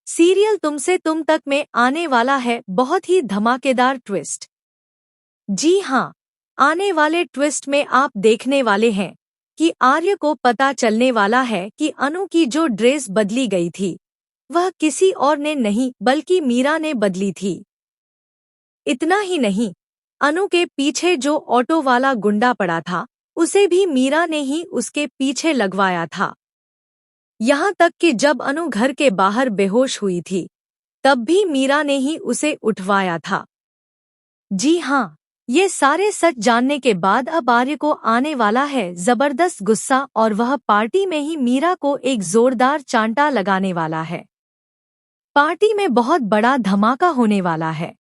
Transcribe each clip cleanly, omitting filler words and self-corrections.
Serial तुमसे तुम तक में आने वाला है बहुत ही धमाकेदार ट्विस्ट। जी हाँ, आने वाले ट्विस्ट में आप देखने वाले हैं कि आर्य को पता चलने वाला है कि अनु की जो ड्रेस बदली गई थी वह किसी और ने नहीं बल्कि मीरा ने बदली थी। इतना ही नहीं, अनु के पीछे जो ऑटो वाला गुंडा पड़ा था उसे भी मीरा ने ही उसके पीछे लगवाया था। यहाँ तक कि जब अनु घर के बाहर बेहोश हुई थी तब भी मीरा ने ही उसे उठवाया था। जी हाँ, ये सारे सच जानने के बाद अब आर्य को आने वाला है जबरदस्त गुस्सा और वह पार्टी में ही मीरा को एक जोरदार चांटा लगाने वाला है। पार्टी में बहुत बड़ा धमाका होने वाला है।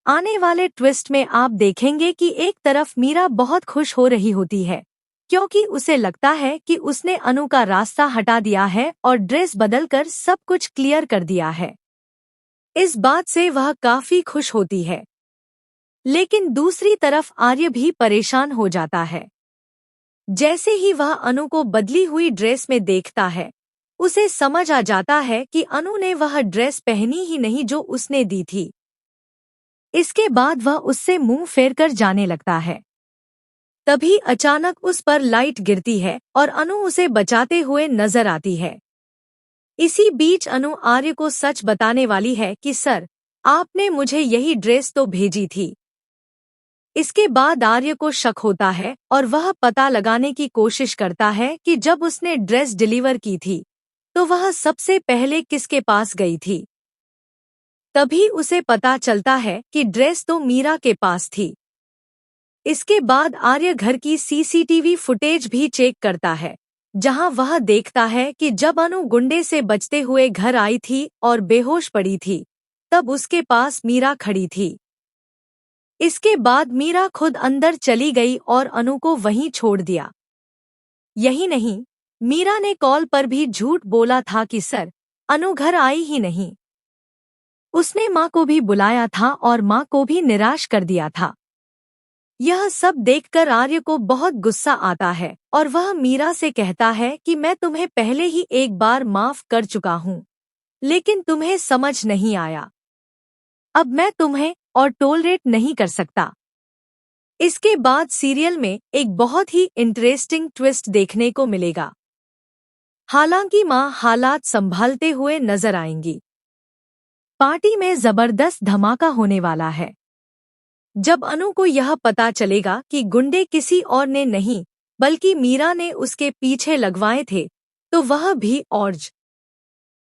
आने वाले ट्विस्ट में आप देखेंगे कि एक तरफ मीरा बहुत खुश हो रही होती है क्योंकि उसे लगता है कि उसने अनु का रास्ता हटा दिया है और ड्रेस बदलकर सब कुछ क्लियर कर दिया है। इस बात से वह काफी खुश होती है। लेकिन दूसरी तरफ आर्य भी परेशान हो जाता है। जैसे ही वह अनु को बदली हुई ड्रेस में देखता है उसे समझ आ जाता है कि अनु ने वह ड्रेस पहनी ही नहीं जो उसने दी थी। इसके बाद वह उससे मुंह फेरकर जाने लगता है। तभी अचानक उस पर लाइट गिरती है और अनु उसे बचाते हुए नजर आती है। इसी बीच अनु आर्य को सच बताने वाली है कि सर, आपने मुझे यही ड्रेस तो भेजी थी। इसके बाद आर्य को शक होता है और वह पता लगाने की कोशिश करता है कि जब उसने ड्रेस डिलीवर की थी तो वह सबसे पहले किसके पास गई थी। तभी उसे पता चलता है कि ड्रेस तो मीरा के पास थी। इसके बाद आर्य घर की सीसीटीवी फुटेज भी चेक करता है जहां वह देखता है कि जब अनु गुंडे से बचते हुए घर आई थी और बेहोश पड़ी थी तब उसके पास मीरा खड़ी थी। इसके बाद मीरा खुद अंदर चली गई और अनु को वहीं छोड़ दिया। यही नहीं, मीरा ने कॉल पर भी झूठ बोला था कि सर, अनु घर आई ही नहीं। उसने माँ को भी बुलाया था और माँ को भी निराश कर दिया था। यह सब देखकर आर्य को बहुत गुस्सा आता है और वह मीरा से कहता है कि मैं तुम्हें पहले ही एक बार माफ कर चुका हूँ, लेकिन तुम्हें समझ नहीं आया। अब मैं तुम्हें और टॉलरेट नहीं कर सकता। इसके बाद सीरियल में एक बहुत ही इंटरेस्टिंग ट्विस्ट देखने को मिलेगा। हालांकि माँ हालात संभालते हुए नजर आएंगी। पार्टी में जबरदस्त धमाका होने वाला है। जब अनु को यह पता चलेगा कि गुंडे किसी और ने नहीं बल्कि मीरा ने उसके पीछे लगवाए थे तो वह भी और